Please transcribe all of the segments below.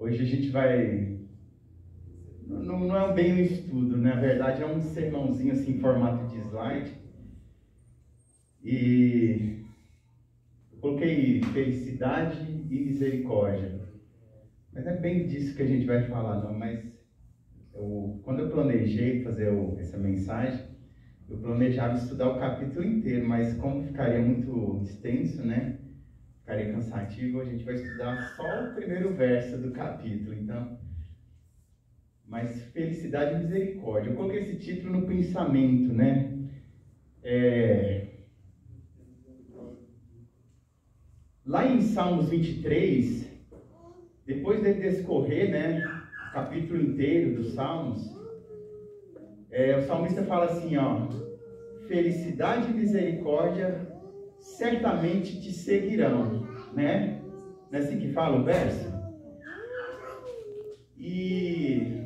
Hoje a gente vai... Não é bem um estudo, na verdade é um sermãozinho assim em formato de slide. E eu coloquei felicidade e misericórdia. Mas não é bem disso que a gente vai falar não, mas quando eu planejei fazer essa mensagem, eu planejava estudar o capítulo inteiro, mas como ficaria muito extenso, né? Ficaria cansativo, a gente vai estudar só o primeiro verso do capítulo, então... Mas felicidade e misericórdia. Eu coloquei esse título no pensamento, né? Lá em Salmos 23, depois de discorrer, né, o capítulo inteiro dos Salmos, o salmista fala assim, ó: felicidade e misericórdia certamente te seguirão, né? Não é assim que fala o verso? E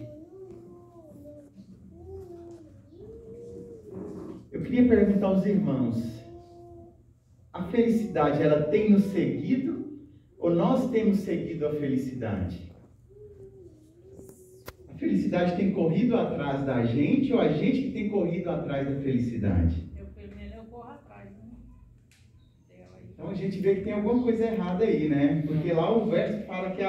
eu queria perguntar aos irmãos, a felicidade, ela tem nos seguido ou nós temos seguido a felicidade? A felicidade tem corrido atrás da gente ou a gente que tem corrido atrás da felicidade? Eu corro atrás, né? Então a gente vê que tem alguma coisa errada aí, né? Porque lá o verso fala que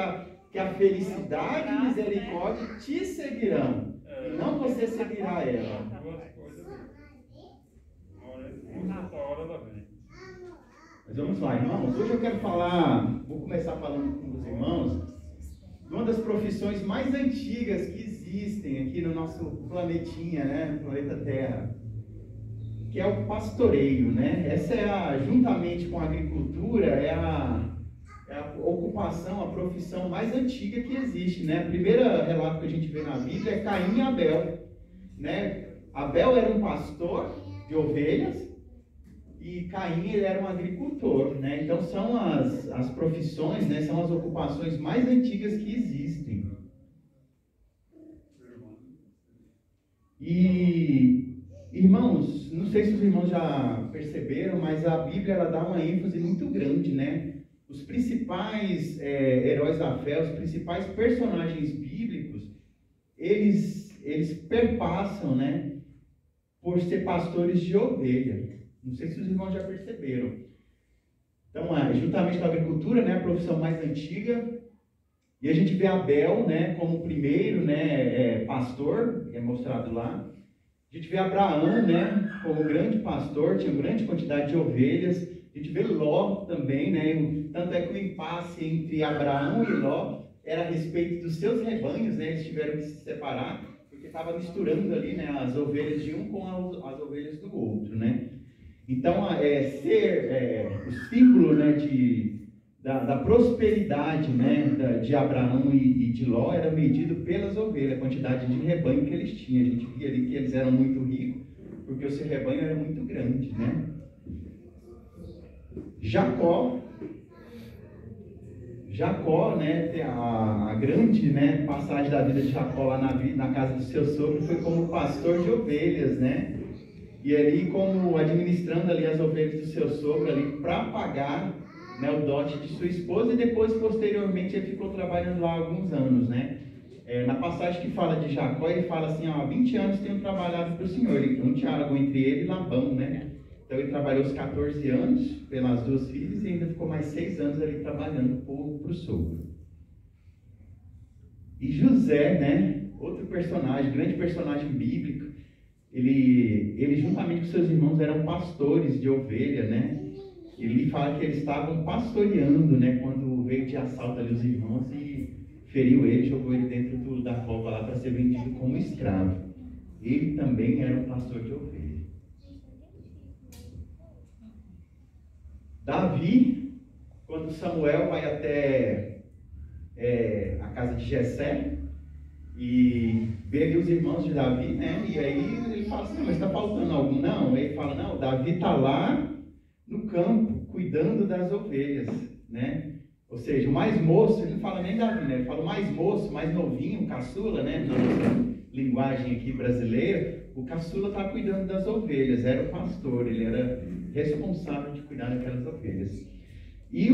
a felicidade e misericórdia te seguirão e não você seguirá ela. Mas vamos lá, irmãos. Hoje eu quero vou começar falando com os irmãos de uma das profissões mais antigas que existem aqui no nosso planetinha, né, no planeta Terra, que é o pastoreio, né? Essa juntamente com a agricultura, é a ocupação, a profissão mais antiga que existe, né? O primeiro relato que a gente vê na Bíblia é Caim e Abel, né? Abel era um pastor de ovelhas e Caim ele era um agricultor, né? Então são as profissões, né? São as ocupações mais antigas que existem. E irmãos, não sei se os irmãos já perceberam, mas a Bíblia ela dá uma ênfase muito grande, né? Os principais heróis da fé, os principais personagens bíblicos, eles perpassam, né, por ser pastores de ovelha. Não sei se os irmãos já perceberam. Então, juntamente com a agricultura, né, a profissão mais antiga, e a gente vê Abel, né, como o primeiro, né, pastor, é mostrado lá. A gente vê Abraão, né, como grande pastor, tinha grande quantidade de ovelhas. A gente vê Ló também, né, tanto é que o impasse entre Abraão e Ló era a respeito dos seus rebanhos, né, eles tiveram que se separar, porque estava misturando ali, né, as ovelhas de um com as ovelhas do outro, né. Então, ser o símbolo, né, da prosperidade, né, de Abraão e de Ló era medido pelas ovelhas, a quantidade de rebanho que eles tinham. A gente via ali que eles eram muito ricos, porque o seu rebanho era muito grande, né. Jacó, né, tem a grande, né, passagem da vida de Jacó lá na casa do seu sogro foi como pastor de ovelhas, né, e ali como administrando ali as ovelhas do seu sogro ali para pagar, né, o dote de sua esposa, e depois posteriormente ele ficou trabalhando lá alguns anos, né. Na passagem que fala de Jacó, ele fala assim, há 20 anos tenho trabalhado para o Senhor, um diálogo entre ele e Labão, né. Então ele trabalhou os 14 anos pelas duas filhas e ainda ficou mais 6 anos ali trabalhando para o sogro. E José, né, outro personagem, grande personagem bíblico, ele juntamente com seus irmãos eram pastores de ovelha, né? Ele fala que eles estavam pastoreando, né, quando veio de assalto ali os irmãos e feriu ele, jogou ele dentro da cova lá para ser vendido como escravo. Ele também era um pastor de ovelha. Davi, quando Samuel vai até a casa de Jessé e vê ali os irmãos de Davi, né? E aí ele fala assim, mas está faltando algum? Não, ele fala, não, Davi está lá no campo, cuidando das ovelhas, né? Ou seja, o mais moço, ele não fala nem Davi, né? Ele fala o mais moço, mais novinho, caçula, né? Na nossa linguagem aqui brasileira, o caçula está cuidando das ovelhas, era o pastor, ele era responsável de cuidar daquelas ovelhas. E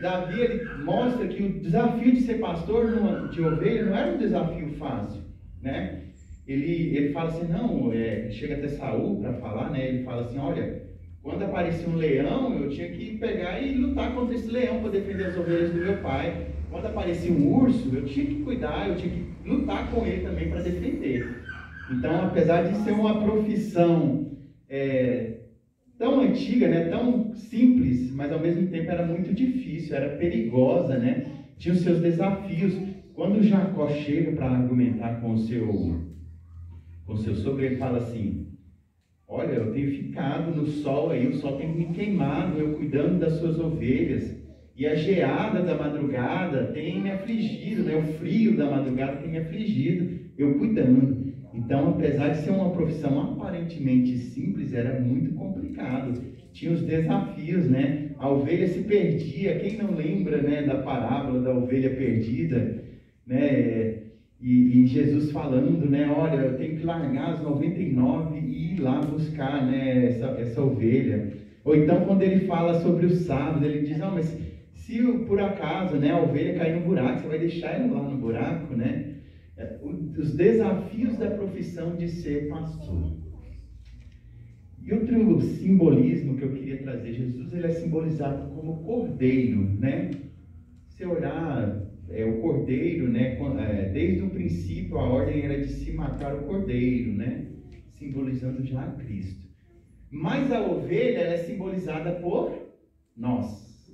Davi ele mostra que o desafio de ser pastor de ovelha não era um desafio fácil, né? Ele fala assim, não, chega até Saul para falar, né? Ele fala assim, olha, quando aparecia um leão, eu tinha que pegar e lutar contra esse leão para defender as ovelhas do meu pai. Quando aparecia um urso, eu tinha que cuidar, eu tinha que lutar com ele também para defender. Então, apesar de ser uma profissão tão antiga, né, tão simples, mas ao mesmo tempo era muito difícil, era perigosa, né? Tinha os seus desafios. Quando Jacó chega para argumentar com o seu sogro, ele fala assim, olha, eu tenho ficado no sol aí, o sol tem me queimado, eu cuidando das suas ovelhas, e a geada da madrugada tem me afligido, né? O frio da madrugada tem me afligido, eu cuidando. Então, apesar de ser uma profissão aparentemente simples, era muito complicado. Tinha os desafios, né? A ovelha se perdia. Quem não lembra, né, da parábola da ovelha perdida, né? E Jesus falando, né? Olha, eu tenho que largar as 99 e ir lá buscar, né, essa ovelha. Ou então, quando ele fala sobre os sábados, ele diz, não, mas se por acaso, né, a ovelha cair no buraco, você vai deixar ela lá no buraco, né? Os desafios da profissão de ser pastor. E outro simbolismo que eu queria trazer, Jesus ele é simbolizado como cordeiro, né? Se olhar o cordeiro, né? Desde o princípio a ordem era de se matar o cordeiro, né? Simbolizando já Cristo. Mas a ovelha ela é simbolizada por nós.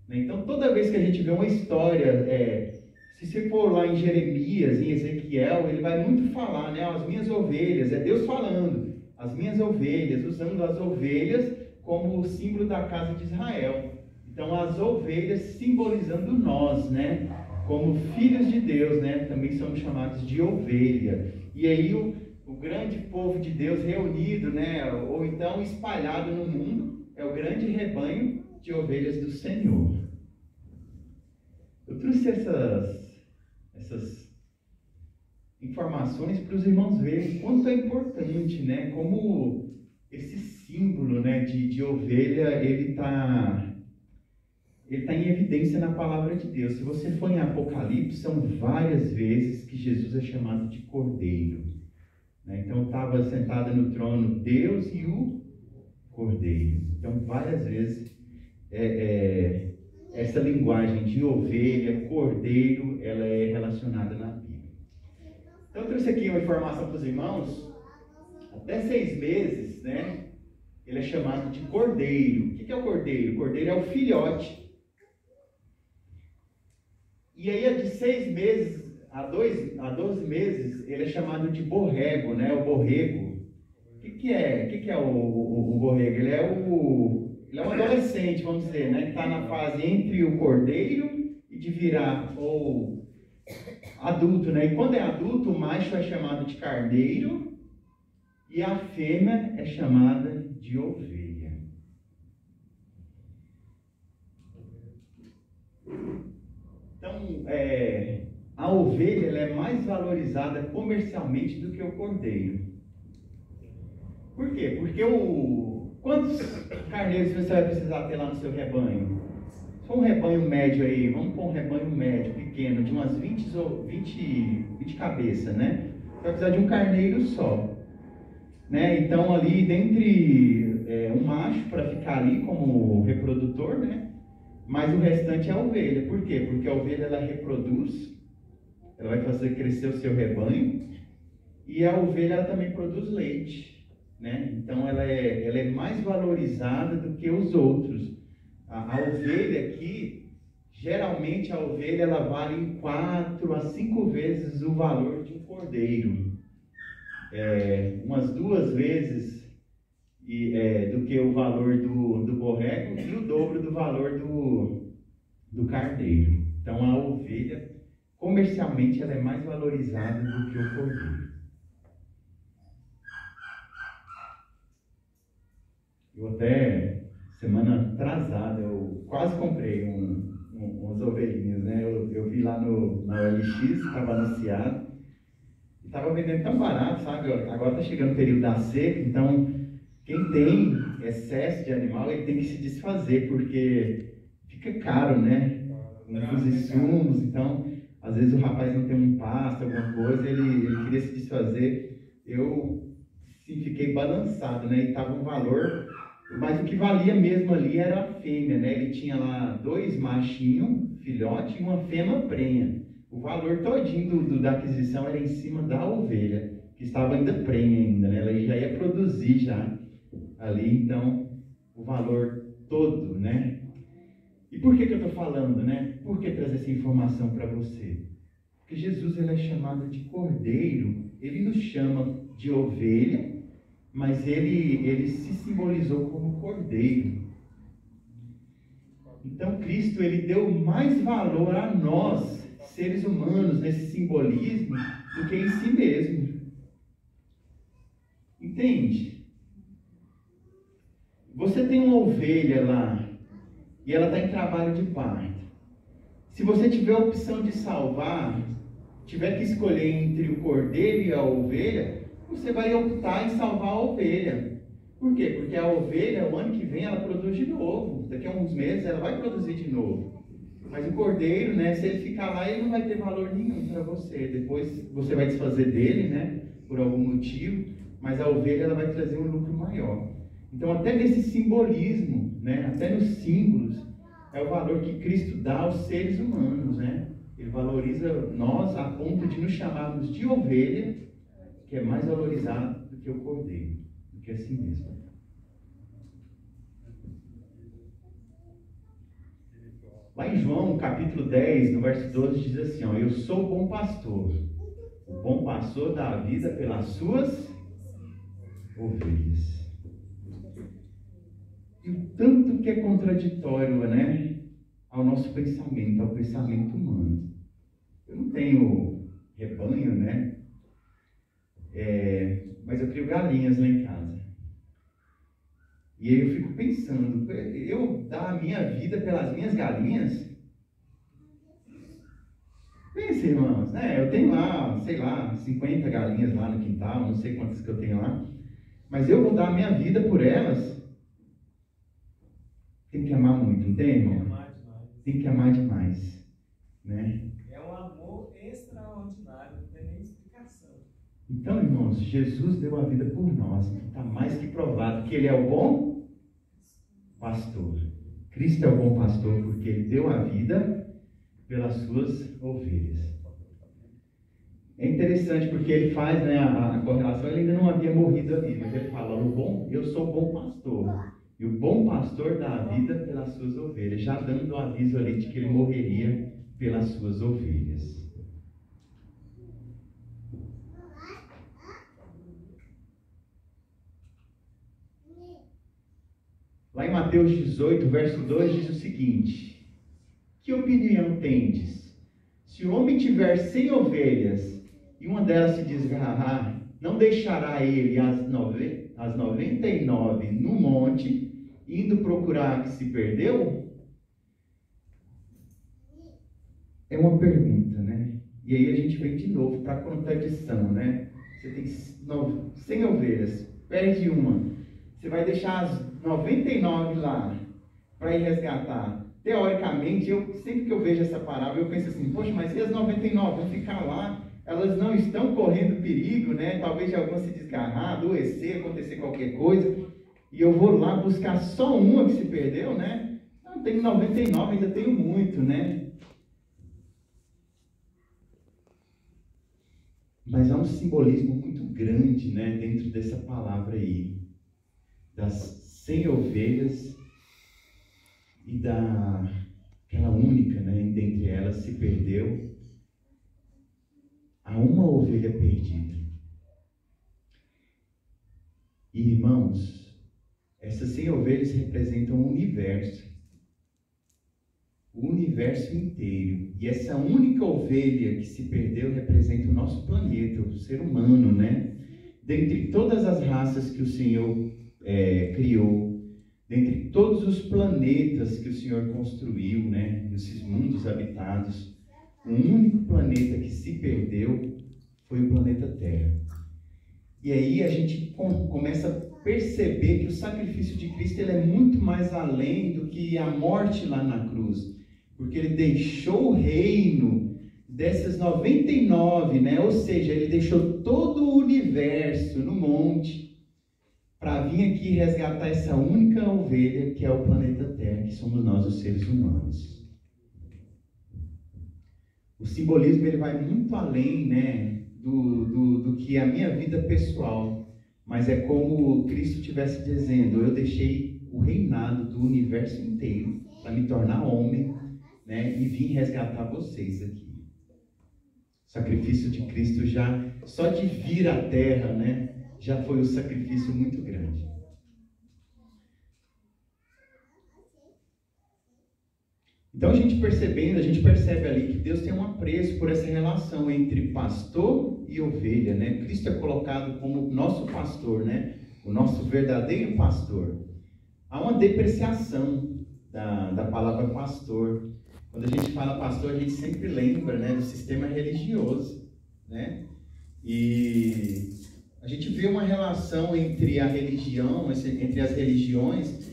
Então toda vez que a gente vê uma história se você for lá em Jeremias, em Ezequiel, ele vai muito falar, né? As minhas ovelhas, é Deus falando, as minhas ovelhas, usando as ovelhas como símbolo da casa de Israel. Então, as ovelhas simbolizando nós, né? Como filhos de Deus, né? Também somos chamados de ovelha. E aí, o grande povo de Deus reunido, né? Ou então espalhado no mundo, é o grande rebanho de ovelhas do Senhor. Eu trouxe essas informações para os irmãos verem quanto é importante, né? Como esse símbolo, né, de ovelha, ele tá em evidência na palavra de Deus. Se você for em Apocalipse, são várias vezes que Jesus é chamado de Cordeiro, né? Então estava sentado no trono Deus e o Cordeiro. Então várias vezes essa linguagem de ovelha, cordeiro, ela é relacionada na Bíblia. Então eu trouxe aqui uma informação para os irmãos. Até 6 meses, né? Ele é chamado de cordeiro. O que é o cordeiro? O cordeiro é o filhote. E aí de 6 meses a 12 meses, ele é chamado de borrego, né? O borrego. O que é o borrego? Ele é um adolescente, vamos dizer, né? Que está na fase entre o cordeiro e de virar ou adulto, né? E quando é adulto, o macho é chamado de carneiro e a fêmea é chamada de ovelha. Então, a ovelha ela é mais valorizada comercialmente do que o cordeiro. Por quê? Porque quantos carneiros você vai precisar ter lá no seu rebanho? Se for um rebanho médio aí, vamos pôr um rebanho médio, pequeno, de umas 20 cabeças, né? Você vai precisar de um carneiro só, né? Então ali, dentre um macho para ficar ali como reprodutor, né? Mas o restante é a ovelha. Por quê? Porque a ovelha ela reproduz, ela vai fazer crescer o seu rebanho, e a ovelha ela também produz leite, né? Então ela é mais valorizada do que os outros. A ovelha aqui, geralmente a ovelha ela vale 4 a 5 vezes o valor de um cordeiro, umas 2 vezes do que o valor do borrego e o dobro do valor do carneiro. Então a ovelha comercialmente ela é mais valorizada do que o cordeiro. Eu até, semana atrasada, eu quase comprei umas ovelhinhas, né? Eu vi lá na OLX, estava anunciado, e estava vendendo tão barato, sabe? Agora está chegando o período da seca, então quem tem excesso de animal, ele tem que se desfazer, porque fica caro, né? Os insumos, então, às vezes o rapaz não tem um pasto, alguma coisa, ele queria se desfazer. Eu sim, fiquei balançado, né? E estava um valor, mas o que valia mesmo ali era a fêmea, né? Ele tinha lá 2 machinhos, filhote, e uma fêmea prenha. O valor todinho da aquisição era em cima da ovelha, que estava ainda prenha ainda, né? Ela já ia produzir já ali, então, o valor todo, né? E por que eu estou falando, né? Por que trazer essa informação para você? Porque Jesus, ele é chamado de cordeiro, ele nos chama de ovelha, mas ele se simbolizou como cordeiro. Então, Cristo, ele deu mais valor a nós, seres humanos, nesse simbolismo, do que em si mesmo. Entende? Você tem uma ovelha lá, e ela está em trabalho de parto. Se você tiver a opção de salvar, tiver que escolher entre o cordeiro e a ovelha, você vai optar em salvar a ovelha. Por quê? Porque a ovelha, o ano que vem, ela produz de novo. Daqui a uns meses, ela vai produzir de novo. Mas o cordeiro, né, se ele ficar lá, ele não vai ter valor nenhum para você. Depois você vai desfazer dele, né, por algum motivo, mas a ovelha, ela vai trazer um lucro maior. Então, até nesse simbolismo, né, até nos símbolos, é o valor que Cristo dá aos seres humanos, né? Ele valoriza nós a ponto de nos chamarmos de ovelha, que é mais valorizado do que o cordeiro, do que assim mesmo. Lá em João, capítulo 10, no verso 12, diz assim, ó, eu sou o bom pastor. O bom pastor dá a vida pelas suas ovelhas. E o tanto que é contraditório, né, ao nosso pensamento, ao pensamento humano. Eu não tenho rebanho, né? Mas eu crio galinhas lá em casa. E aí eu fico pensando, eu dar a minha vida pelas minhas galinhas? Pense, irmãos, né? Eu tenho lá, sei lá, 50 galinhas lá no quintal, não sei quantas que eu tenho lá. Mas eu vou dar a minha vida por elas? Tem que amar muito, não tem, irmão? Tem que amar demais, né? É um amor extraordinário, não tem nem explicação. Então, irmãos, Jesus deu a vida por nós. Está mais que provado que Ele é o bom pastor. Cristo é o bom pastor porque Ele deu a vida pelas suas ovelhas. É interessante porque Ele faz, né, a correlação. Ele ainda não havia morrido ali, mas Ele fala, eu sou o bom pastor. E o bom pastor dá a vida pelas suas ovelhas, já dando o aviso ali de que Ele morreria pelas suas ovelhas. Lá em Mateus 18, verso 2, diz o seguinte, que opinião tendes? Se o homem tiver 100 ovelhas e uma delas se desgarrar, não deixará ele as 99 no monte, indo procurar a que se perdeu? É uma pergunta, né? E aí a gente vem de novo para a contradição, né? Você tem 100 ovelhas, perde uma. Você vai deixar as 99 lá para ir resgatar. Teoricamente, sempre que eu vejo essa parábola, eu penso assim, poxa, mas e as 99 vão ficar lá? Elas não estão correndo perigo, né? Talvez de alguma se desgarrar, adoecer, acontecer qualquer coisa. E eu vou lá buscar só uma que se perdeu, né? Não, tenho 99, ainda tenho muito, né? Mas há um simbolismo muito grande, né, dentro dessa palavra aí. Das 100 ovelhas e daquela única, né, dentre elas se perdeu. Há uma ovelha perdida. E, irmãos, essas 100 ovelhas representam o universo inteiro. E essa única ovelha que se perdeu representa o nosso planeta, o ser humano, né? Dentre todas as raças que o Senhor criou, dentre todos os planetas que o Senhor construiu, né? Esses mundos habitados, o único planeta que se perdeu foi o planeta Terra. E aí a gente começa a perceber que o sacrifício de Cristo ele é muito mais além do que a morte lá na cruz. Porque ele deixou o reino dessas 99, né? Ou seja, ele deixou todo o universo no monte para vir aqui resgatar essa única ovelha que é o planeta Terra, que somos nós, os seres humanos. O simbolismo ele vai muito além, né, do que a minha vida pessoal, mas é como Cristo estivesse dizendo: eu deixei o reinado do universo inteiro para me tornar homem, né, e vim resgatar vocês aqui. O sacrifício de Cristo já, só de vir à Terra, né, já foi um sacrifício muito grande. Então a gente percebe ali que Deus tem um apreço por essa relação entre pastor e ovelha, né? Cristo é colocado como nosso pastor, né? O nosso verdadeiro pastor. Há uma depreciação da palavra pastor. Quando a gente fala pastor, a gente sempre lembra, né, do sistema religioso, né? E a gente vê uma relação entre a religião, entre as religiões.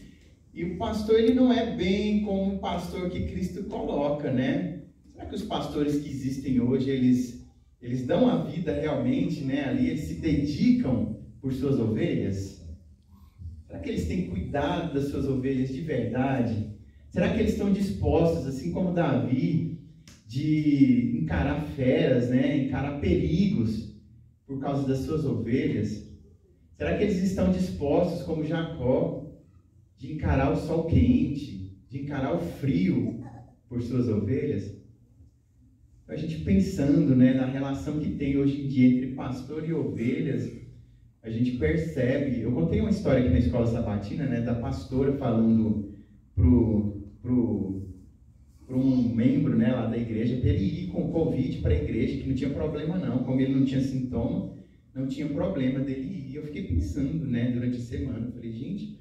E o pastor, ele não é bem como o pastor que Cristo coloca, né? Será que os pastores que existem hoje, eles dão a vida realmente, né? Ali eles se dedicam por suas ovelhas? Será que eles têm cuidado das suas ovelhas de verdade? Será que eles estão dispostos, assim como Davi, de encarar feras, né? Encarar perigos por causa das suas ovelhas? Será que eles estão dispostos, como Jacó, de encarar o sol quente, de encarar o frio por suas ovelhas? A gente pensando, né, na relação que tem hoje em dia entre pastor e ovelhas, a gente percebe. Eu contei uma história aqui na escola sabatina, né, da pastora falando pro um membro, né, lá da igreja, para ele ir com Covid para a igreja, que não tinha problema não, como ele não tinha sintoma, não tinha problema dele ir. E eu fiquei pensando, né, durante a semana, eu falei, gente,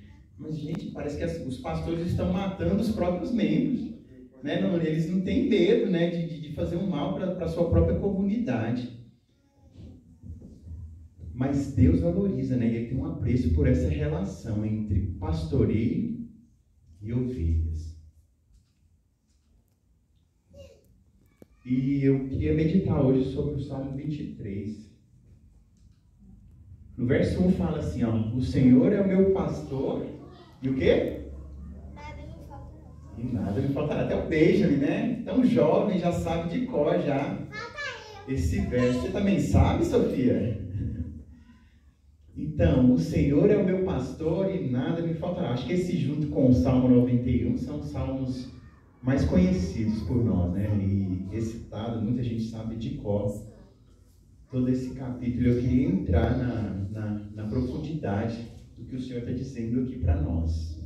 parece que os pastores estão matando os próprios membros, né? Não, eles não têm medo, né, de fazer um mal para a sua própria comunidade. Mas Deus valoriza, né? Ele tem um apreço por essa relação entre pastoreio e ovelhas. E eu queria meditar hoje sobre o Salmo 23. No verso 1 fala assim, ó: o Senhor é o meu pastor. E o quê? Nada me faltará. E nada me faltará. Até o Benjamin, né? Tão jovem, já sabe de cor já esse verso. Você também sabe, Sofia? Então, o Senhor é o meu pastor e nada me faltará. Acho que esse, junto com o Salmo 91, são os salmos mais conhecidos por nós, né? E recitado, muita gente sabe de cor todo esse capítulo. Eu queria entrar na profundidade do que o Senhor está dizendo aqui para nós.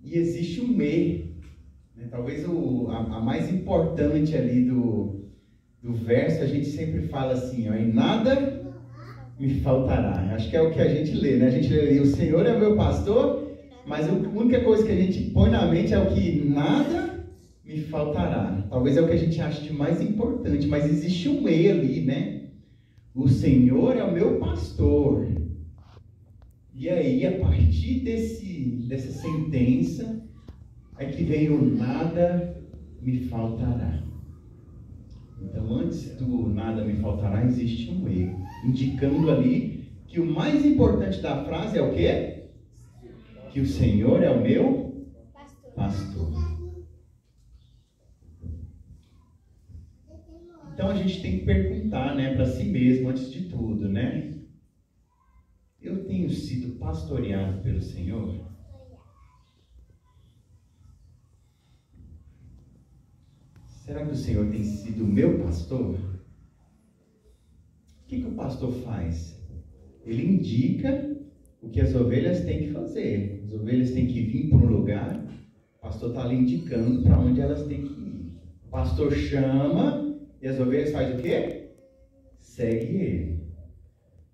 E existe um me, né? Talvez a mais importante ali do verso, a gente sempre fala assim, ó: e nada me faltará. Acho que é o que a gente lê, né? A gente lê ali: o Senhor é o meu pastor, mas a única coisa que a gente põe na mente é o que nada me faltará. Talvez é o que a gente acha de mais importante, mas existe um E ali, né? O Senhor é o meu pastor. E aí, a partir dessa sentença, é que vem o nada me faltará. Então, antes do nada me faltará, existe um E, indicando ali que o mais importante da frase é o quê? Que o Senhor é o meu pastor. Então a gente tem que perguntar, né, para si mesmo, antes de tudo, né? Eu tenho sido pastoreado pelo Senhor? Será que o Senhor tem sido o meu pastor? O que o pastor faz? Ele indica o que as ovelhas têm que fazer. As ovelhas têm que vir para um lugar, o pastor está ali indicando para onde elas têm que ir. O pastor chama. E as ovelhas fazem o quê? Segue ele.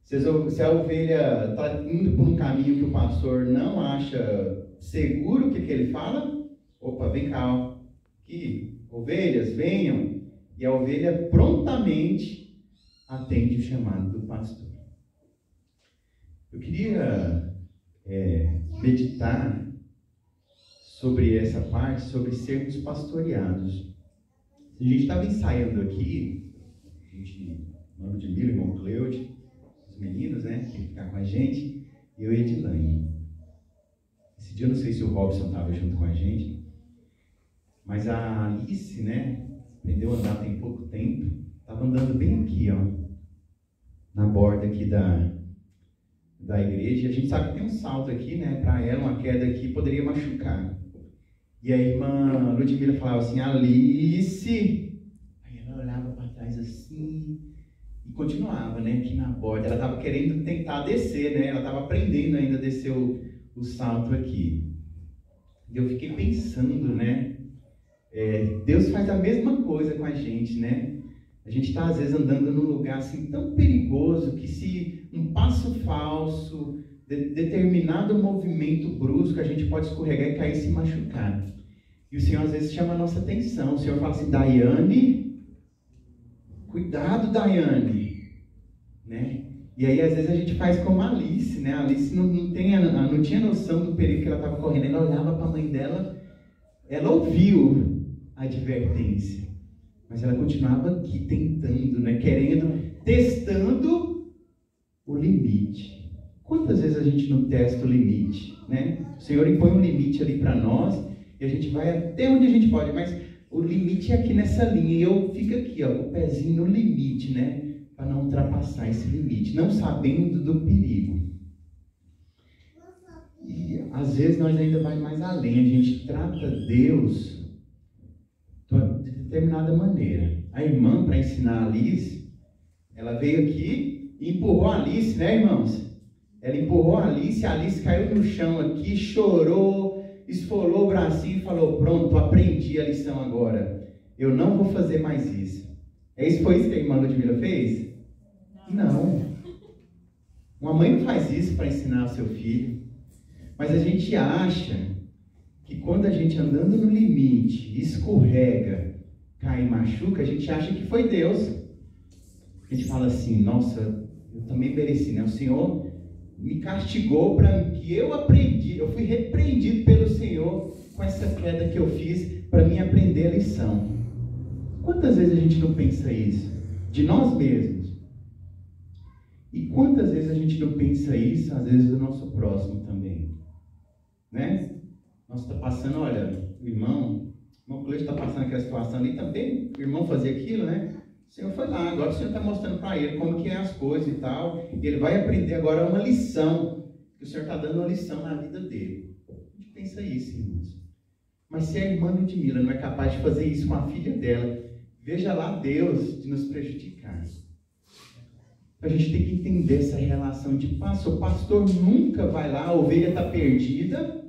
Se a ovelha está indo por um caminho que o pastor não acha seguro, o que ele fala? Opa, vem cá, ó. Aqui, ovelhas, venham. E a ovelha prontamente atende o chamado do pastor. Eu queria meditar sobre essa parte, sobre sermos pastoreados. A gente estava ensaiando aqui, Mano de Milo, irmão Cleude, os meninos, né, que ficar com a gente, e eu e Edilane. Esse dia eu não sei se o Robson estava junto com a gente, mas a Alice, né, aprendeu a andar tem pouco tempo, estava andando bem aqui, ó, na borda aqui da igreja, e a gente sabe que tem um salto aqui, né, para ela, uma queda aqui poderia machucar. E a irmã Ludmila falava assim, Alice, aí ela olhava para trás assim, e continuava, né, aqui na borda, ela estava querendo tentar descer, né, ela estava aprendendo ainda a descer o salto aqui. E eu fiquei pensando, né, Deus faz a mesma coisa com a gente, né, a gente está às vezes andando num lugar assim tão perigoso que se um passo falso, determinado movimento brusco, a gente pode escorregar e cair e se machucar. E o Senhor às vezes chama a nossa atenção. O Senhor fala assim, Daiane, cuidado, Daiane, né? E aí às vezes a gente faz como a Alice, né? A Alice não tinha noção do perigo que ela estava correndo. Ela olhava para a mãe dela, ela ouviu a advertência, mas ela continuava aqui tentando, né? Testando o limite. Quantas vezes a gente não testa o limite, né? O Senhor impõe um limite ali para nós e a gente vai até onde a gente pode, mas o limite é aqui nessa linha e eu fico aqui, ó, com o pezinho no limite, né? Para não ultrapassar esse limite, não sabendo do perigo. E às vezes nós ainda vamos mais além, a gente trata Deus de determinada maneira. A irmã, para ensinar a Alice, ela veio aqui e empurrou a Alice, né, irmãos? Ela empurrou a Alice caiu no chão aqui, chorou, esfolou o bracinho e falou, pronto, aprendi a lição agora. Eu não vou fazer mais isso. Foi isso que a irmã Ludmila fez? Não. Uma mãe não faz isso para ensinar o seu filho. Mas a gente acha que quando a gente andando no limite, escorrega, cai e machuca, a gente acha que foi Deus. A gente fala assim, nossa, eu também mereci, né? O Senhor me castigou para que eu aprendi, eu fui repreendido pelo Senhor com essa queda que eu fiz para mim aprender a lição. Quantas vezes a gente não pensa isso? De nós mesmos. E quantas vezes a gente não pensa isso, às vezes, do nosso próximo também? Né? Nós está passando, olha, o irmão Cleiton está passando aquela situação ali, também o irmão fazia aquilo, né? O Senhor foi lá, agora o Senhor está mostrando para ele como que é as coisas e tal, e ele vai aprender agora uma lição, que o Senhor está dando uma lição na vida dele. A gente pensa isso, irmãos. Mas se a irmã Ludmila não é capaz de fazer isso com a filha dela, veja lá Deus de nos prejudicar. A gente tem que entender essa relação de pastor. O pastor nunca vai lá, a ovelha está perdida,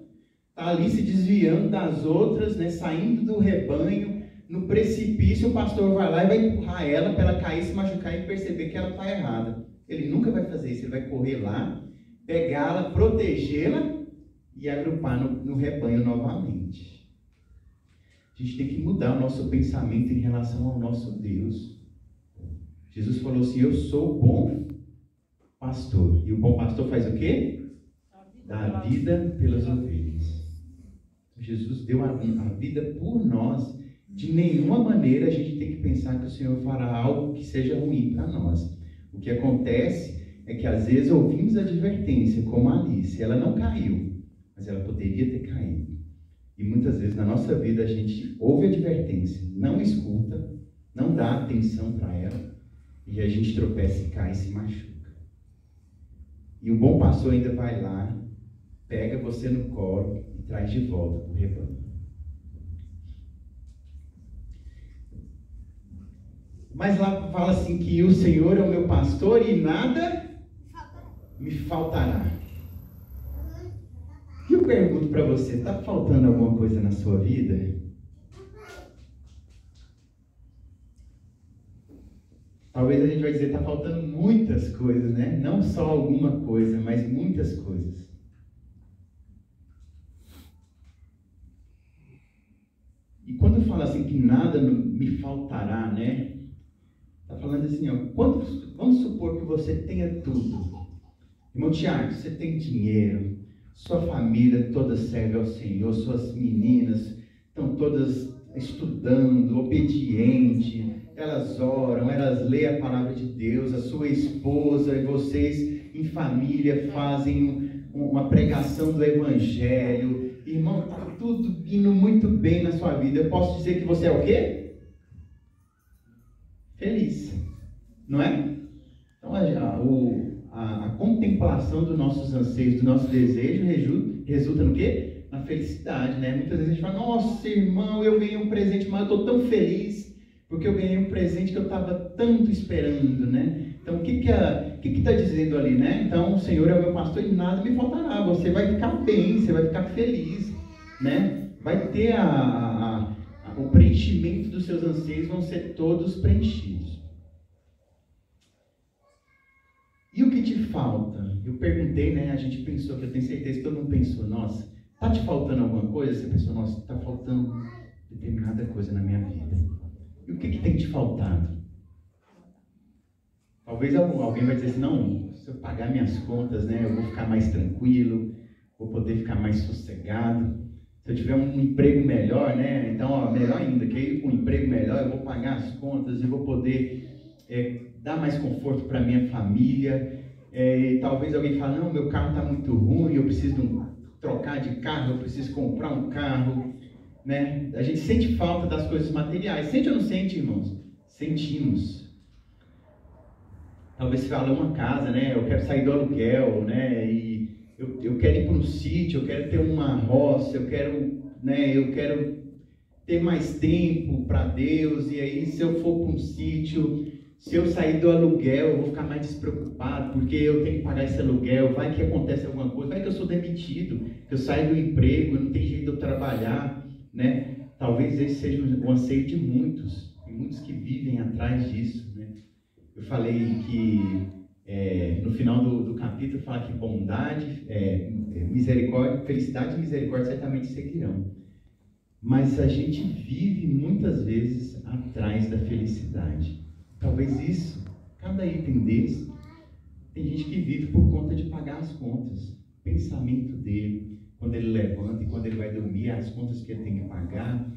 está ali se desviando das outras, né, saindo do rebanho, no precipício, o pastor vai lá e vai empurrar ela para ela cair, se machucar e perceber que ela está errada. Ele nunca vai fazer isso, ele vai correr lá, pegá-la, protegê-la e agrupar no rebanho novamente. A gente tem que mudar o nosso pensamento em relação ao nosso Deus. Jesus falou assim, eu sou o bom pastor. E o bom pastor faz o quê? Dá a vida pelas ovelhas. Jesus deu a vida por nós. De nenhuma maneira a gente tem que pensar que o Senhor fará algo que seja ruim para nós. O que acontece é que às vezes ouvimos a advertência, como a Alice. Ela não caiu, mas ela poderia ter caído. E muitas vezes na nossa vida a gente ouve a advertência, não escuta, não dá atenção para ela, e a gente tropeça e cai e se machuca. E o bom pastor ainda vai lá, pega você no colo e traz de volta para o rebanho. Mas lá fala assim que o Senhor é o meu pastor e nada me faltará. E eu pergunto para você, está faltando alguma coisa na sua vida? Talvez a gente vai dizer, está faltando muitas coisas, né? Não só alguma coisa, mas muitas coisas. E quando fala assim que nada me faltará, né? Está falando assim, ó, vamos supor que você tenha tudo. Irmão Tiago, você tem dinheiro, sua família toda serve ao Senhor, suas meninas estão todas estudando, obediente, elas oram, elas leem a palavra de Deus, a sua esposa e vocês em família fazem uma pregação do Evangelho. Irmão, está tudo indo muito bem na sua vida. Eu posso dizer que você é o quê? Feliz, não é? Então a contemplação dos nossos anseios, do nosso desejo resulta no quê? Na felicidade, né? Muitas vezes a gente fala, nossa, irmão, eu ganhei um presente, mas eu estou tão feliz porque eu ganhei um presente que eu estava tanto esperando, né? Então, o que está dizendo ali, né? Então, o Senhor é o meu pastor e nada me faltará. Você vai ficar bem, você vai ficar feliz, né? Vai ter o preenchimento dos seus anseios, vão ser todos preenchidos. E o que te falta? Eu perguntei, né? A gente pensou, que eu tenho certeza que todo mundo pensou, nossa, está te faltando alguma coisa? Você pensou, nossa, está faltando determinada coisa na minha vida. E o que tem te faltado? Talvez alguém vai dizer assim, não, se eu pagar minhas contas, né, eu vou ficar mais tranquilo, vou poder ficar mais sossegado. Se eu tiver um emprego melhor, né, então, ó, melhor ainda, que aí com um emprego melhor eu vou pagar as contas e vou poder dar mais conforto para minha família. E talvez alguém fale, não, meu carro está muito ruim, eu preciso trocar de carro, eu preciso comprar um carro, né? A gente sente falta das coisas materiais. Sente ou não sente, irmãos? Sentimos. Talvez você fale uma casa, né? Eu quero sair do aluguel, né? E eu quero ir para um sítio, eu quero ter uma roça, eu quero ter mais tempo para Deus. E aí, se eu for para um sítio, se eu sair do aluguel, eu vou ficar mais despreocupado, porque eu tenho que pagar esse aluguel, vai que acontece alguma coisa, vai que eu sou demitido, que eu saio do emprego, não tem jeito de eu trabalhar, né? Talvez esse seja o anseio de muitos, e muitos que vivem atrás disso, né? Eu falei que no final do capítulo fala que bondade, misericórdia, felicidade e misericórdia certamente seguirão. Mas a gente vive muitas vezes atrás da felicidade. Talvez isso, cada item desse, tem gente que vive por conta de pagar as contas. O pensamento dele, quando ele levanta e quando ele vai dormir, as contas que ele tem que pagar,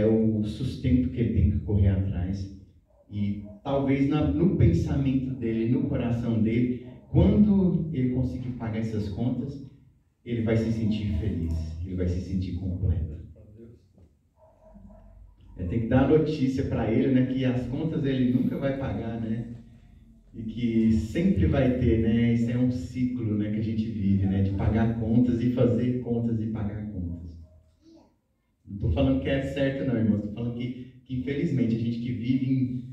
o sustento que ele tem que correr atrás. E talvez no pensamento dele, no coração dele, quando ele conseguir pagar essas contas, ele vai se sentir feliz, ele vai se sentir completo. Tem que dar a notícia para ele, né, que as contas ele nunca vai pagar, né, e que sempre vai ter, né, isso é um ciclo, né, que a gente vive, né, de pagar contas e fazer contas e pagar contas. Não estou falando que é certo não, irmão, estou falando que infelizmente a gente que vive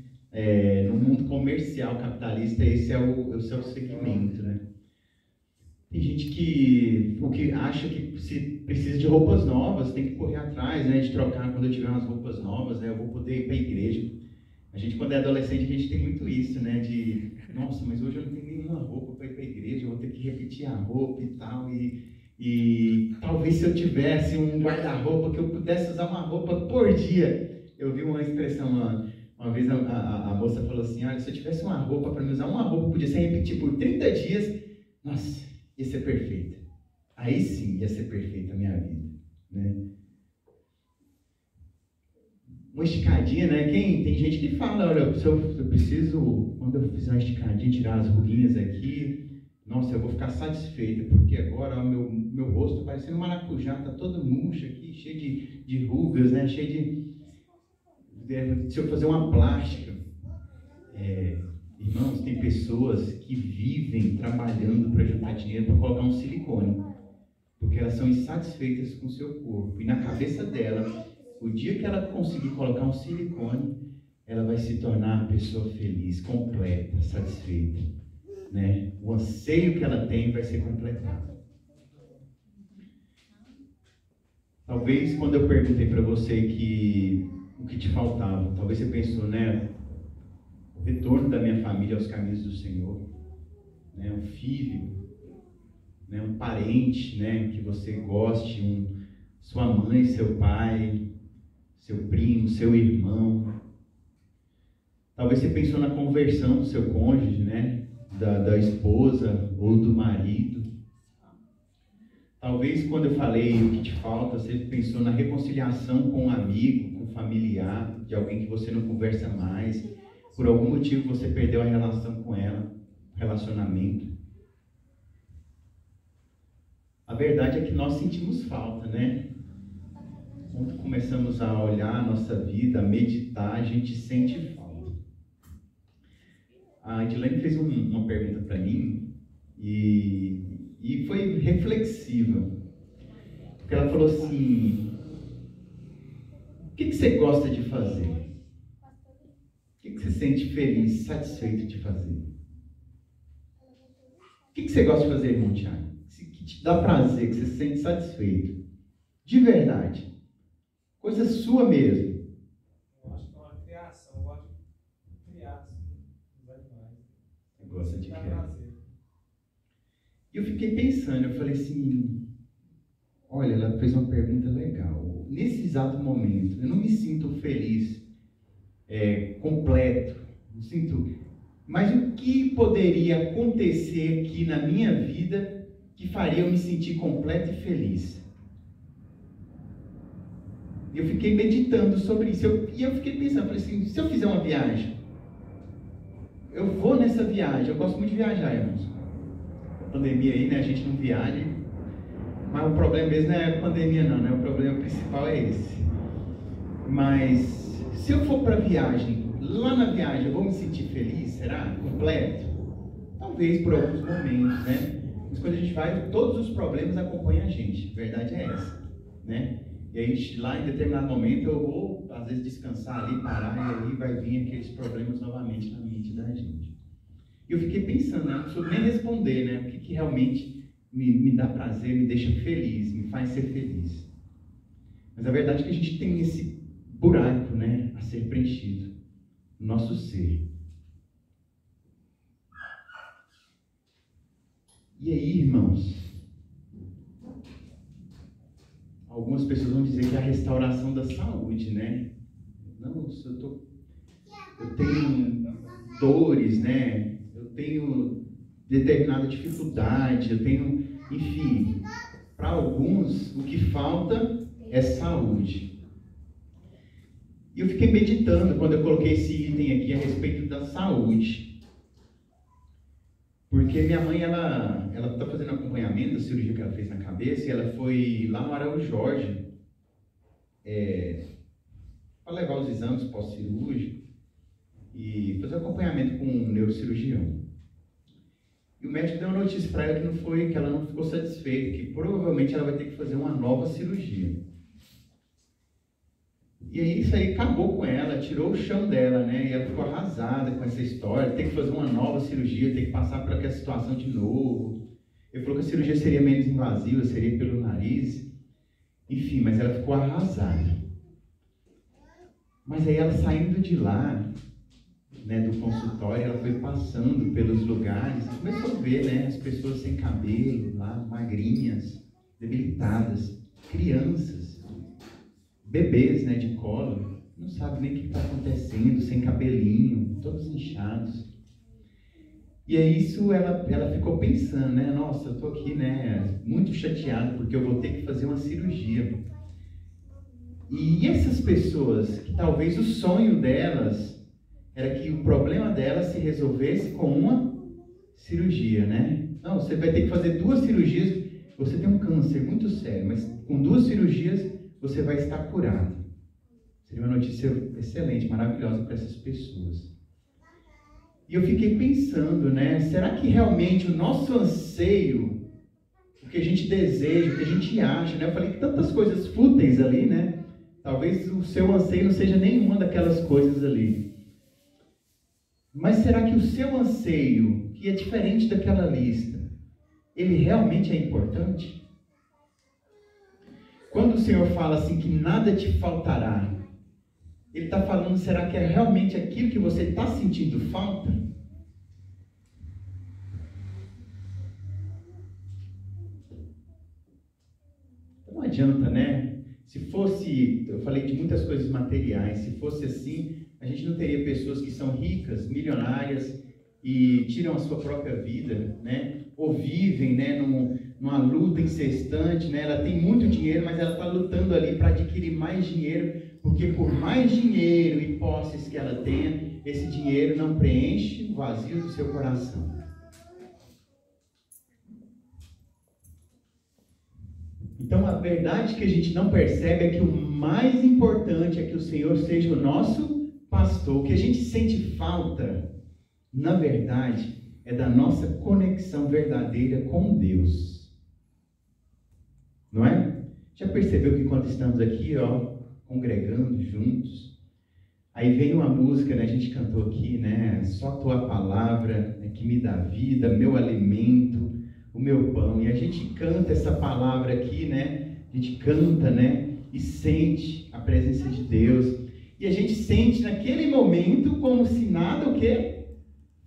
no mundo comercial capitalista, esse é o seu segmento, né. Tem gente que acha que se precisa de roupas novas, tem que correr atrás, né, de trocar quando eu tiver umas roupas novas, né, eu vou poder ir para a igreja. A gente, quando é adolescente, a gente tem muito isso, né, de, nossa, mas hoje eu não tenho nenhuma roupa para ir para a igreja, eu vou ter que repetir a roupa e tal, e talvez se eu tivesse um guarda-roupa, que eu pudesse usar uma roupa por dia. Eu vi uma expressão, uma vez a moça falou assim, olha, se eu tivesse uma roupa para me usar, uma roupa podia ser repetir por 30 dias, nossa, ia ser perfeita. Aí sim ia ser perfeita a minha vida, né? Uma esticadinha, né? Tem gente que fala, olha, eu preciso, quando eu fizer uma esticadinha, tirar as ruguinhas aqui, nossa, eu vou ficar satisfeita, porque agora ó, meu rosto parecendo um maracujá, tá todo murcho aqui, cheio de rugas, né? Cheio se eu fazer uma plástica, irmãos, tem pessoas que vivem trabalhando para juntar dinheiro para colocar um silicone, porque elas são insatisfeitas com o seu corpo. E na cabeça dela, o dia que ela conseguir colocar um silicone, ela vai se tornar uma pessoa feliz, completa, satisfeita, né? O anseio que ela tem vai ser completado. Talvez quando eu perguntei para você o que te faltava, talvez você pensou, né? O retorno da minha família aos caminhos do Senhor, né? Um filho, né? Um parente, né? Que você goste, sua mãe, seu pai, seu primo, seu irmão. Talvez você pensou na conversão do seu cônjuge, né? Da esposa ou do marido. Talvez quando eu falei o que te falta, você pensou na reconciliação com um amigo, com um familiar, de alguém que você não conversa mais. Por algum motivo você perdeu a relação com ela, o relacionamento. A verdade é que nós sentimos falta, né? Quando começamos a olhar a nossa vida, a meditar, a gente sente falta. A Edilene fez uma pergunta para mim e foi reflexiva. Porque ela falou assim: o que você gosta de fazer? O que você sente feliz, satisfeito de fazer? O que você gosta de fazer, irmão Tiago? Que te dá prazer, que você se sente satisfeito? De verdade. Coisa sua mesmo. Eu acho que é uma criação. Eu gosto de criar assim, os animais. Você gosta de Dá criar. prazer. E eu fiquei pensando, eu falei assim, olha, ela fez uma pergunta legal. Nesse exato momento, eu não me sinto feliz, completo, não sinto. Mas o que poderia acontecer aqui na minha vida que faria eu me sentir completo e feliz? E eu fiquei meditando sobre isso. E eu fiquei pensando, falei assim, se eu fizer uma viagem, eu vou nessa viagem. Eu gosto muito de viajar, irmãos. A pandemia aí, né? A gente não viaja. Mas o problema mesmo não é a pandemia, não, né? O problema principal é esse. Mas se eu for para a viagem, lá na viagem eu vou me sentir feliz? Será? Completo? Talvez por alguns momentos, né? Mas quando a gente vai, todos os problemas acompanham a gente. A verdade é essa, né? E aí lá em determinado momento eu vou, às vezes, descansar ali, parar, e aí vai vir aqueles problemas novamente na mente da gente. E eu fiquei pensando, né? Não preciso nem responder, né? O que realmente me dá prazer, me deixa feliz, me faz ser feliz. Mas a verdade é que a gente tem esse buraco, né? A ser preenchido no nosso ser. E aí, irmãos, algumas pessoas vão dizer que é a restauração da saúde, né? Não, eu tenho dores, né? Eu tenho determinada dificuldade, eu tenho, enfim, para alguns o que falta é saúde. E eu fiquei meditando quando eu coloquei esse item aqui a respeito da saúde. Porque minha mãe, ela está fazendo acompanhamento da cirurgia que ela fez na cabeça, e ela foi lá no Araújo Jorge para levar os exames pós-cirúrgicos e fazer acompanhamento com um neurocirurgião. E o médico deu uma notícia para ela que ela não ficou satisfeita, que provavelmente ela vai ter que fazer uma nova cirurgia. E aí isso aí acabou com ela, tirou o chão dela, né? E ela ficou arrasada com essa história, tem que fazer uma nova cirurgia, tem que passar por aquela situação de novo. Ele falou que a cirurgia seria menos invasiva, seria pelo nariz. Enfim, mas ela ficou arrasada. Mas aí ela saindo de lá, né, do consultório, ela foi passando pelos lugares e começou a ver, né, as pessoas sem cabelo lá, magrinhas, debilitadas, crianças, bebês, né, de colo, não sabe nem o que está acontecendo, sem cabelinho, todos inchados. E aí isso ela ficou pensando, né, nossa, eu estou aqui, né, muito chateado porque eu vou ter que fazer uma cirurgia. E essas pessoas que talvez o sonho delas era que o problema dela se resolvesse com uma cirurgia, né? Não, você vai ter que fazer 2 cirurgias, você tem um câncer muito sério, mas com 2 cirurgias você vai estar curado. Seria uma notícia excelente, maravilhosa para essas pessoas. E eu fiquei pensando, né? Será que realmente o nosso anseio, o que a gente deseja, o que a gente acha, né? Eu falei que tantas coisas fúteis ali, né? Talvez o seu anseio não seja nenhuma daquelas coisas ali. Mas será que o seu anseio, que é diferente daquela lista, ele realmente é importante? Quando o Senhor fala assim que nada te faltará, Ele está falando, será que é realmente aquilo que você está sentindo falta? Não adianta, né? Se fosse, eu falei de muitas coisas materiais, se fosse assim, a gente não teria pessoas que são ricas, milionárias e tiram a sua própria vida, né? Ou vivem, né, numa luta incessante, né? Ela tem muito dinheiro, mas ela está lutando ali para adquirir mais dinheiro, porque por mais dinheiro e posses que ela tenha, esse dinheiro não preenche o vazio do seu coração. Então, a verdade que a gente não percebe é que o mais importante é que o Senhor seja o nosso pastor. O que a gente sente falta, na verdade, é da nossa conexão verdadeira com Deus. Não é? Já percebeu que quando estamos aqui, congregando juntos, aí vem uma música, né? A gente cantou aqui, né? Só tua palavra, né, que me dá vida, meu alimento, o meu pão. E a gente canta essa palavra aqui, né? A gente canta, né? E sente a presença de Deus. E a gente sente naquele momento como se nada o quê?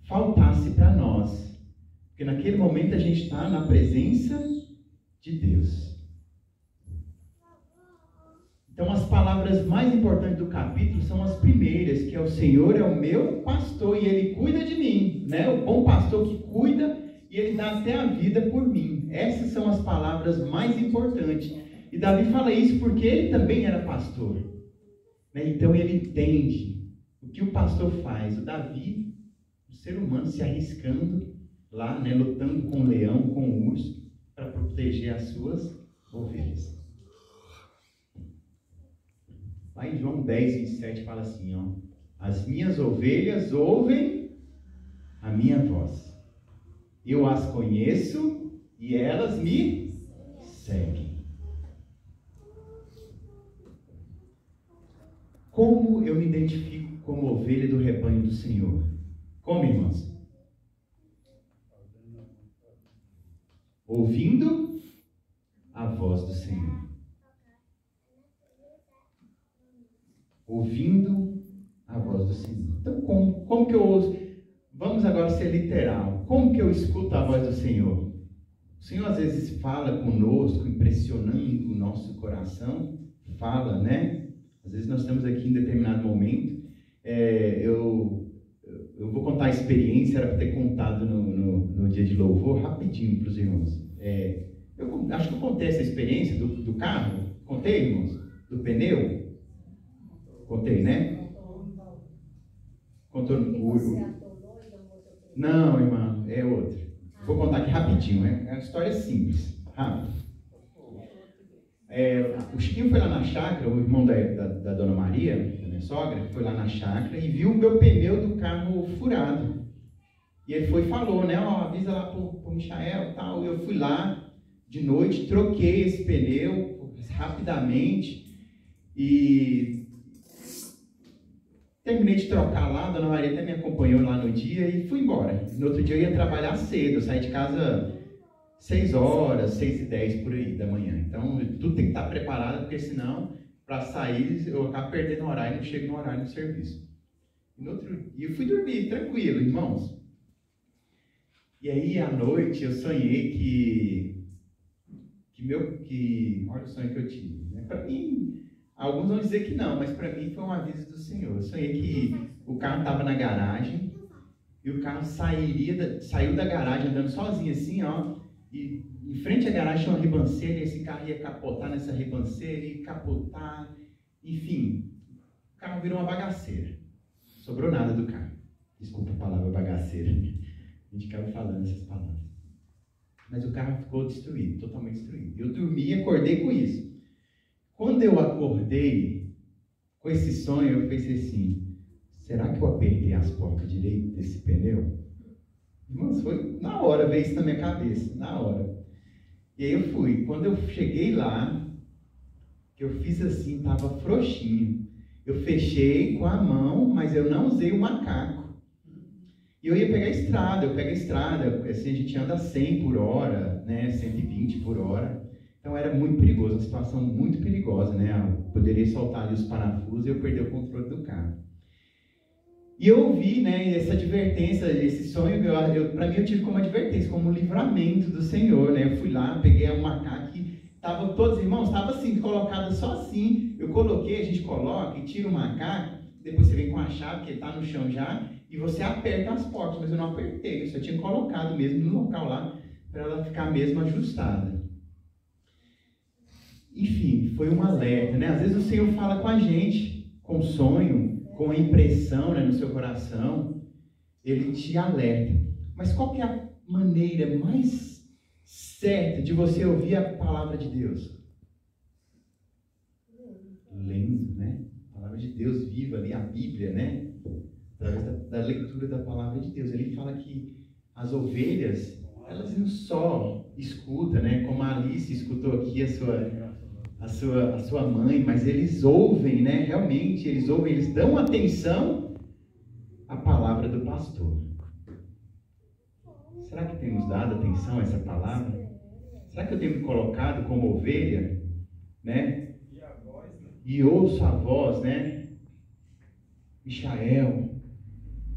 Faltasse para nós. Porque naquele momento a gente está na presença de Deus. Então as palavras mais importantes do capítulo são as primeiras, que é o Senhor é o meu pastor e Ele cuida de mim, né? O bom pastor que cuida e Ele dá até a vida por mim. Essas são as palavras mais importantes. E Davi fala isso porque ele também era pastor, né? Então ele entende o que o pastor faz. O Davi, o ser humano se arriscando lá, né? Lutando com o leão, com o urso, para proteger as suas ovelhas. Lá em João 10, 27 fala assim, as minhas ovelhas ouvem a minha voz. Eu as conheço e elas me seguem. Como eu me identifico como ovelha do rebanho do Senhor? Como, irmãos? Ouvindo a voz do Senhor. Ouvindo a voz do Senhor. Então, como que eu ouço? Vamos agora ser literal. Como que eu escuto a voz do Senhor? O Senhor às vezes fala conosco, impressionando o nosso coração. Fala, né? Às vezes nós estamos aqui em determinado momento. Eu vou contar a experiência, era para ter contado no dia de louvor, rapidinho para os irmãos. Eu acho que eu contei essa experiência do carro. Contei, irmãos? Do pneu? Contei, né? Contou Não, irmão, é outra. Vou contar aqui rapidinho, é uma história simples, rápido. O Chiquinho foi lá na chácara, o irmão da Dona Maria, da minha sogra, foi lá na chácara e viu o meu pneu do carro furado. E ele foi e falou, né? Avisa lá pro Michael e tal. Eu fui lá de noite, troquei esse pneu rapidamente e terminei de trocar lá, a Dona Maria até me acompanhou lá no dia e fui embora. No outro dia eu ia trabalhar cedo, eu saí de casa 6 horas, 6h10 por aí da manhã. Então, tudo tem que estar preparado, porque senão, para sair, eu acabo perdendo o horário e não chego no horário do serviço. E eu fui dormir, tranquilo, irmãos. E aí, à noite, eu sonhei olha o sonho que eu tive. Né? Para mim, alguns vão dizer que não, mas para mim foi um aviso do Senhor. Eu sonhei que o carro estava na garagem e o carro saiu da garagem andando sozinho assim, e em frente à garagem tinha uma ribanceira e esse carro ia capotar nessa ribanceira e capotar. Enfim, o carro virou uma bagaceira. Sobrou nada do carro. Desculpa a palavra bagaceira. A gente acaba falando essas palavras. Mas o carro ficou destruído, totalmente destruído. Eu dormi e acordei com isso. Quando eu acordei com esse sonho, eu pensei assim, será que eu apertei as porcas direito desse pneu? Irmãos, foi na hora, veio isso na minha cabeça, na hora. E aí eu fui. Quando eu cheguei lá, que eu fiz assim, estava frouxinho. Eu fechei com a mão, mas eu não usei o macaco. E eu ia pegar a estrada, eu pego a estrada, assim, a gente anda 100 por hora, né, 120 por hora. Então era muito perigoso, uma situação muito perigosa, né? Eu poderia soltar ali os parafusos e eu perder o controle do carro. E eu ouvi, né, essa advertência, esse sonho, para mim eu tive como advertência, como um livramento do Senhor, né? Eu fui lá, peguei o macaco e estavam todos, irmãos, estava assim, colocado só assim. Eu coloquei, a gente coloca e tira o macaco depois você vem com a chave, que ele está no chão já, e você aperta as portas, mas eu não apertei, eu só tinha colocado mesmo no local lá, para ela ficar mesmo ajustada. Enfim, foi um alerta, né? Às vezes o Senhor fala com a gente, com sonho, com a impressão, né, no seu coração, Ele te alerta. Mas qual que é a maneira mais certa de você ouvir a palavra de Deus? Lendo, né? A palavra de Deus viva ali, a Bíblia, né? Através da leitura da palavra de Deus. Ele fala que as ovelhas, elas não só escutam, né? Como a Alice escutou aqui a sua mãe, mas eles ouvem, né? Realmente, eles ouvem, eles dão atenção à palavra do pastor. Será que temos dado atenção a essa palavra? Será que eu tenho me colocado como ovelha, né? E ouço a voz, né? Michael,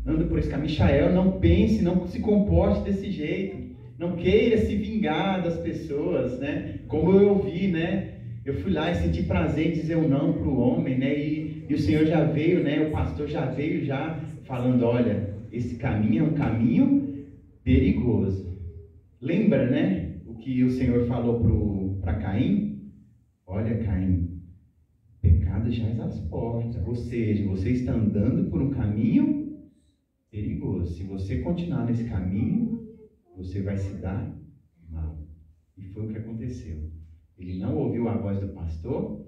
anda por esse caminho. Michael, não pense, não se comporte desse jeito. Não queira se vingar das pessoas, né? Como eu ouvi, né? Eu fui lá e senti prazer em dizer um não para o homem, né? E o Senhor já veio, né? O pastor já veio já falando, olha, esse caminho é um caminho perigoso. Lembra, né? O que o Senhor falou para Caim? Olha, Caim, pecado jaz às portas. Ou seja, você está andando por um caminho perigoso. Se você continuar nesse caminho, você vai se dar mal. E foi o que aconteceu. Ele não ouviu a voz do pastor,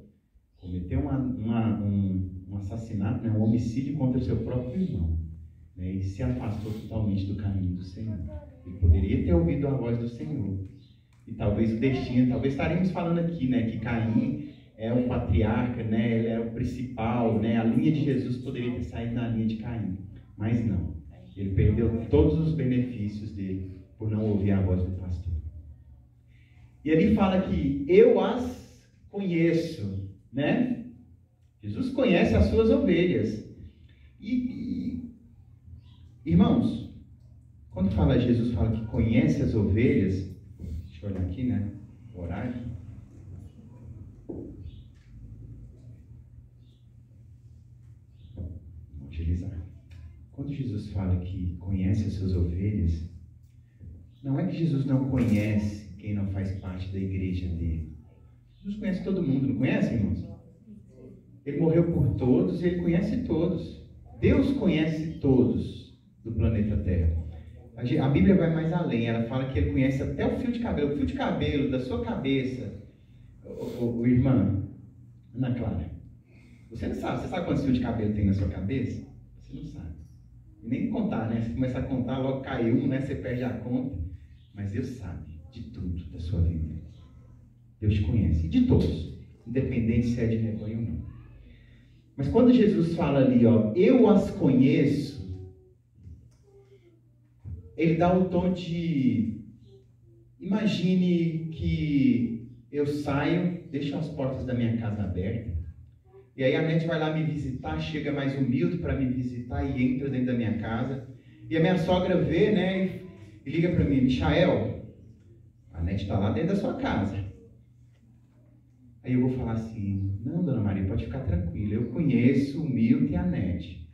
cometeu um assassinato, né, um homicídio contra o seu próprio irmão, né, e se afastou totalmente do caminho do Senhor. Ele poderia ter ouvido a voz do Senhor. E talvez o destino, talvez estaríamos falando aqui, né, que Caim é o patriarca, né, ele é o principal, né, a linha de Jesus poderia ter saído na linha de Caim. Mas não. Ele perdeu todos os benefícios dele por não ouvir a voz do pastor. E ele fala que eu as conheço, né? Jesus conhece as suas ovelhas. Irmãos, quando Jesus fala que conhece as ovelhas, deixa eu olhar aqui, né? O horário. Vou agilizar. Quando Jesus fala que conhece as suas ovelhas, não é que Jesus não conhece quem não faz parte da igreja dele. Jesus conhece todo mundo, não conhece, irmãos? Ele morreu por todos e ele conhece todos. Deus conhece todos do planeta Terra. A Bíblia vai mais além, ela fala que ele conhece até o fio de cabelo. O fio de cabelo da sua cabeça, irmã Ana Clara. Você não sabe, você sabe quantos fios de cabelo tem na sua cabeça? Você não sabe. E nem contar, né? Você começa a contar, logo cai um, né? Você perde a conta. Mas Deus sabe de tudo da sua vida. Deus te conhece, de todos, independente se é de rebanho ou não. Mas quando Jesus fala ali, ó, eu as conheço, ele dá o tom de, imagine que eu saio, deixo as portas da minha casa abertas, e aí a Nete vai lá me visitar, chega mais humilde para me visitar e entra dentro da minha casa, e a minha sogra vê, né, e liga para mim, Michael, a Nete está lá dentro da sua casa. Aí eu vou falar assim, não, dona Maria, pode ficar tranquila, eu conheço o Milton e a Nete.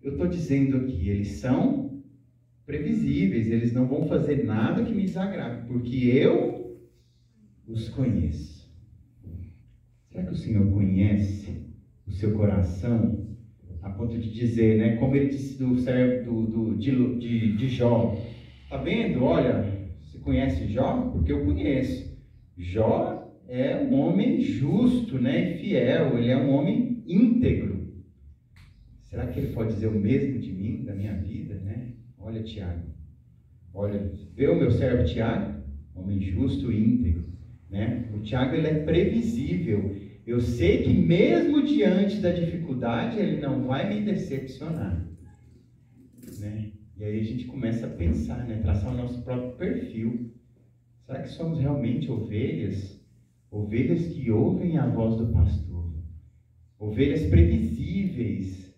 Eu estou dizendo aqui, eles são previsíveis, eles não vão fazer nada que me desagrade, porque eu os conheço. Será que o Senhor conhece o seu coração a ponto de dizer, né, como ele disse do servo de Jó, tá vendo? Olha, você conhece Jó? Porque eu conheço. Jó é um homem justo, né, e fiel, ele é um homem íntegro. Será que ele pode dizer o mesmo de mim, da minha vida, né? Olha, Tiago, olha, vê o meu servo Tiago, homem justo e íntegro, né? O Tiago, ele é previsível. Eu sei que mesmo diante da dificuldade, ele não vai me decepcionar, né? E aí a gente começa a pensar, né? Traçar o nosso próprio perfil. Será que somos realmente ovelhas? Ovelhas que ouvem a voz do pastor. Ovelhas previsíveis,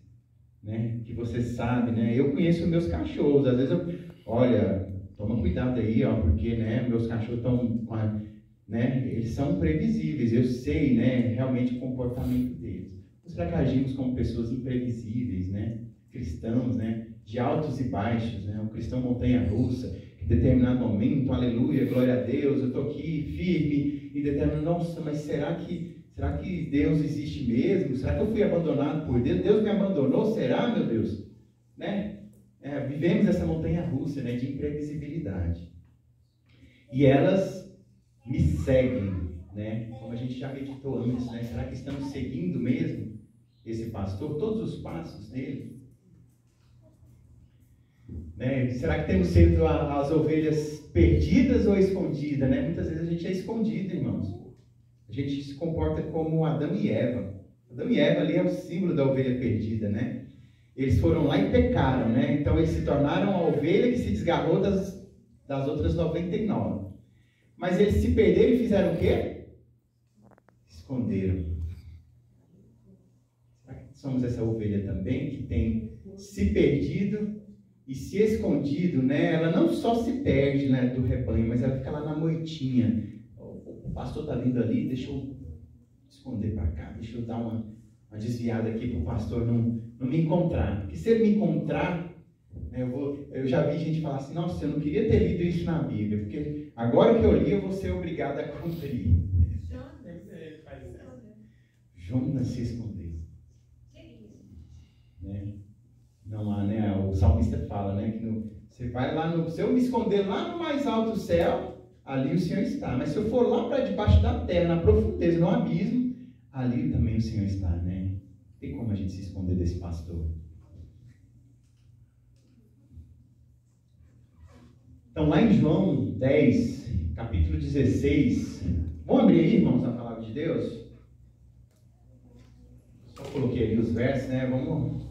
né? Que você sabe, né? Eu conheço meus cachorros. Às vezes olha, toma cuidado aí, ó, porque, né? Meus cachorros estão com né? Eles são previsíveis. Eu sei, né? Realmente o comportamento deles. será que agimos como pessoas imprevisíveis, né? Cristãos, né? De altos e baixos, né? O cristão montanha-russa, que em determinado momento, aleluia, glória a Deus, eu estou aqui firme, e determinado, nossa, mas será que Deus existe mesmo? Será que eu fui abandonado por Deus? Deus me abandonou? Será, meu Deus? Né? Vivemos essa montanha-russa, né? De imprevisibilidade. E elas me seguem, né? Como a gente já meditou antes, né? Será que estamos seguindo mesmo esse pastor? Todos os passos dele? Né? Será que temos sido as ovelhas perdidas ou escondidas, né? Muitas vezes a gente é escondido, irmãos. A gente se comporta como Adão e Eva. Adão e Eva ali é o símbolo da ovelha perdida, né? Eles foram lá e pecaram, né? Então eles se tornaram a ovelha que se desgarrou das outras 99. Mas eles se perderam e fizeram o quê? Esconderam. Será que somos essa ovelha também que tem se perdido e se escondido, né? Ela não só se perde, né, do rebanho, mas ela fica lá na moitinha. O pastor está vindo ali, deixa eu esconder para cá, deixa eu dar uma desviada aqui para o pastor não me encontrar. Porque se ele me encontrar, né, eu já vi gente falar assim, nossa, eu não queria ter lido isso na Bíblia, porque agora que eu li, eu vou ser obrigado a cumprir. Jonas se escondeu. Né? Não há, né? O salmista fala, né? Que você vai lá se eu me esconder lá no mais alto céu, ali o Senhor está. Mas se eu for lá para debaixo da terra, na profundeza, no abismo, ali também o Senhor está, né? Tem como a gente se esconder desse pastor? Então, lá em João 10, capítulo 16, vamos abrir aí, irmãos, a palavra de Deus? Só coloquei ali os versos, né? Vamos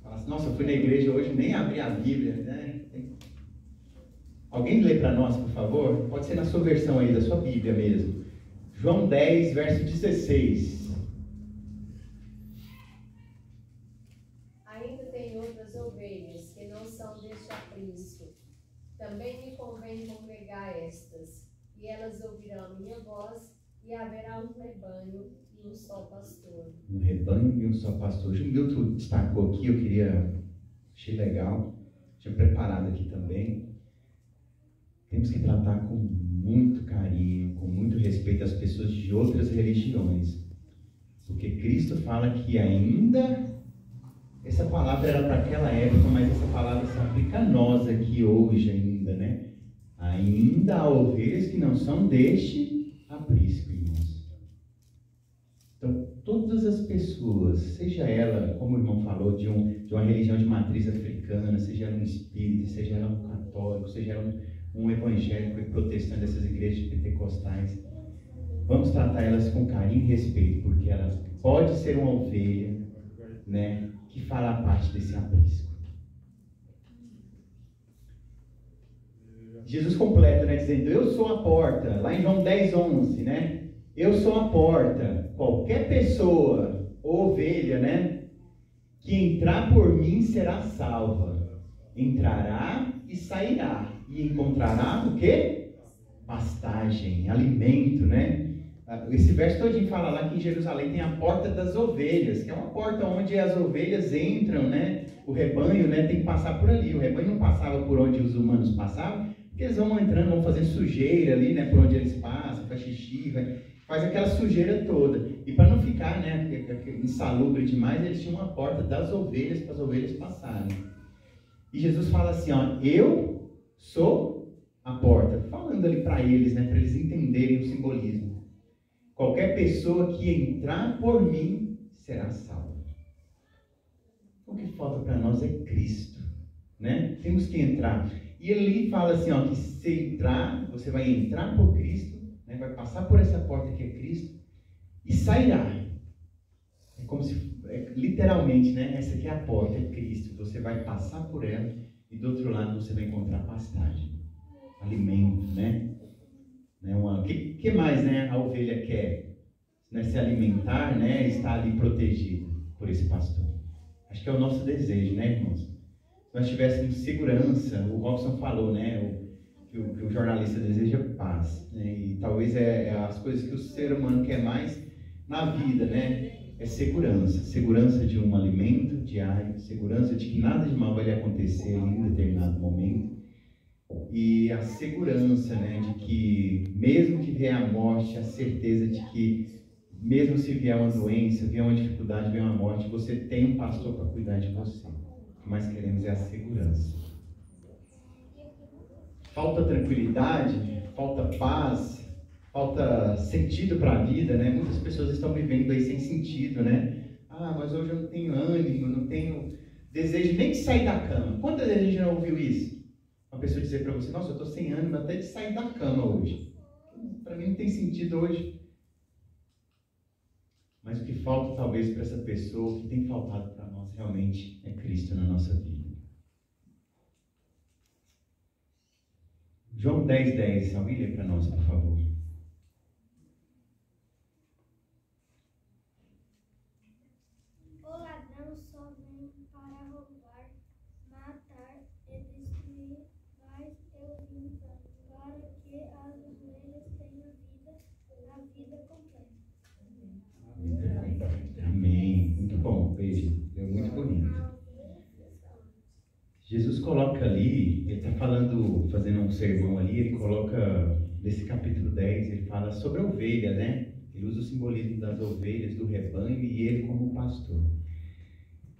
falar assim, nossa, eu fui na igreja hoje, nem abri a Bíblia, né? Alguém lê para nós, por favor? Pode ser na sua versão aí, da sua Bíblia mesmo. João 10, verso 16. Ainda tem outras ovelhas que não são deste aprisco. Também me convém congregar estas, e elas ouvirão a minha voz, e haverá um rebanho e um só pastor. Um rebanho e um só pastor. O Milton destacou aqui, achei legal, tinha preparado aqui também. Temos que tratar com muito carinho, com muito respeito as pessoas de outras religiões. Porque Cristo fala que ainda, essa palavra era para aquela época, mas essa palavra se aplica a nós aqui hoje ainda, né? Ainda há ovelhas que não são deste aprisco, irmãos. Então, todas as pessoas, seja ela, como o irmão falou, de uma religião de matriz africana, seja ela um espírita, seja ela um católico, seja ela um evangélico e protestante dessas igrejas pentecostais, vamos tratar elas com carinho e respeito, porque elas pode ser uma ovelha, né, que fará parte desse aprisco. Jesus completa, né, dizendo, eu sou a porta, lá em João 10, 11, né, eu sou a porta, qualquer pessoa, ou ovelha, né, que entrar por mim será salva, entrará e sairá, e encontrará o quê? Pastagem, alimento, né? Esse verso todinho fala lá que em Jerusalém tem a porta das ovelhas, que é uma porta onde as ovelhas entram, né? O rebanho, né, tem que passar por ali. O rebanho não passava por onde os humanos passavam, porque eles vão entrando, vão fazendo sujeira ali, né? Por onde eles passam, faz xixi, faz aquela sujeira toda. E para não ficar, né, insalubre demais, eles tinham uma porta das ovelhas para as ovelhas passarem. E Jesus fala assim, ó, eu sou a porta, falando ali para eles, né, para eles entenderem o simbolismo. Qualquer pessoa que entrar por mim será salva. O que falta para nós é Cristo, né? Temos que entrar. E ele fala assim, ó, que se entrar, você vai entrar por Cristo, né, vai passar por essa porta que é Cristo e sairá. É como se, literalmente, né? Essa aqui é a porta, é Cristo. Você vai passar por ela e do outro lado você vai encontrar pastagem, alimento, né? O que mais, né, a ovelha quer? Né, se alimentar, né, estar ali protegido por esse pastor. Acho que é o nosso desejo, né, irmãos? Se nós tivéssemos segurança, o Robson falou, né, que o jornalista deseja paz, né, e talvez é as coisas que o ser humano quer mais na vida, né? é segurança. Segurança de um alimento diário, segurança de que nada de mal vai lhe acontecer em um determinado momento. E a segurança, né, de que mesmo que vier a morte, a certeza de que mesmo se vier uma doença, vier uma dificuldade, vier uma morte, você tem um pastor para cuidar de você. O que mais queremos é a segurança. Falta tranquilidade, falta paz, falta sentido para a vida, né? Muitas pessoas estão vivendo aí sem sentido, né? Ah, mas hoje eu não tenho ânimo, não tenho desejo nem de sair da cama. Quantas vezes a gente já ouviu isso? Uma pessoa dizer para você, nossa, eu estou sem ânimo até de sair da cama hoje. Para mim não tem sentido hoje. Mas o que falta talvez para essa pessoa, o que tem faltado para nós realmente é Cristo na nossa vida. João 10:10, alguém lê para nós, por favor. O ladrão só vem para roubar, matar e destruir, mas eu vim para que as ovelhas tenham a vida completa. Amém. Muito bom, beijo. Deu muito bonito. Jesus coloca ali, ele está falando, fazendo um sermão ali, ele coloca, nesse capítulo 10, ele fala sobre a ovelha, né? Ele usa o simbolismo das ovelhas, do rebanho, e ele como pastor.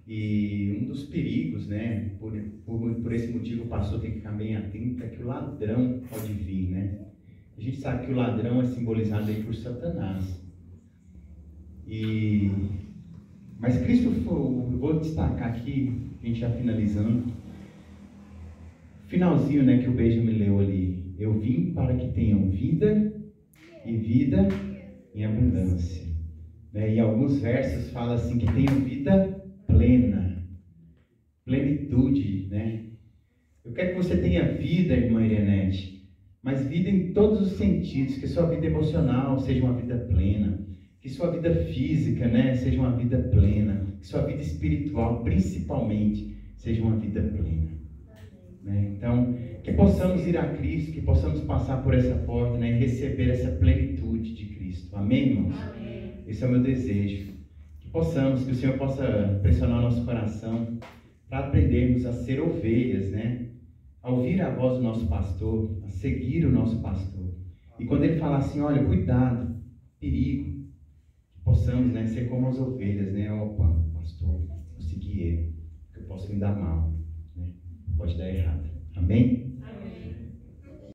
E um dos perigos, né? Por esse motivo o pastor tem que ficar bem atento, é que o ladrão pode vir, né? A gente sabe que o ladrão é simbolizado aí por Satanás. Mas Cristo, eu vou destacar aqui, a gente já finalizando, finalzinho, né, que o Benjamin leu ali. Eu vim para que tenham vida e vida em abundância. Né? E alguns versos falam assim, que tenham vida plena, plenitude, né? Eu quero que você tenha vida, irmã Irenete, mas vida em todos os sentidos, que sua vida emocional seja uma vida plena, que sua vida física, né, seja uma vida plena, que sua vida espiritual, principalmente, seja uma vida plena. Né? Então, que possamos ir a Cristo, que possamos passar por essa porta, né, e receber essa plenitude de Cristo. Amém, irmãos? Amém. Esse é o meu desejo. Que possamos, que o Senhor possa pressionar o nosso coração para aprendermos a ser ovelhas, né? A ouvir a voz do nosso pastor, a seguir o nosso pastor. E quando ele falar assim, olha, cuidado, perigo, que possamos, né, ser como as ovelhas, né? Opa, pastor, vou seguir ele, porque eu posso me dar mal. Pode dar errado. Amém?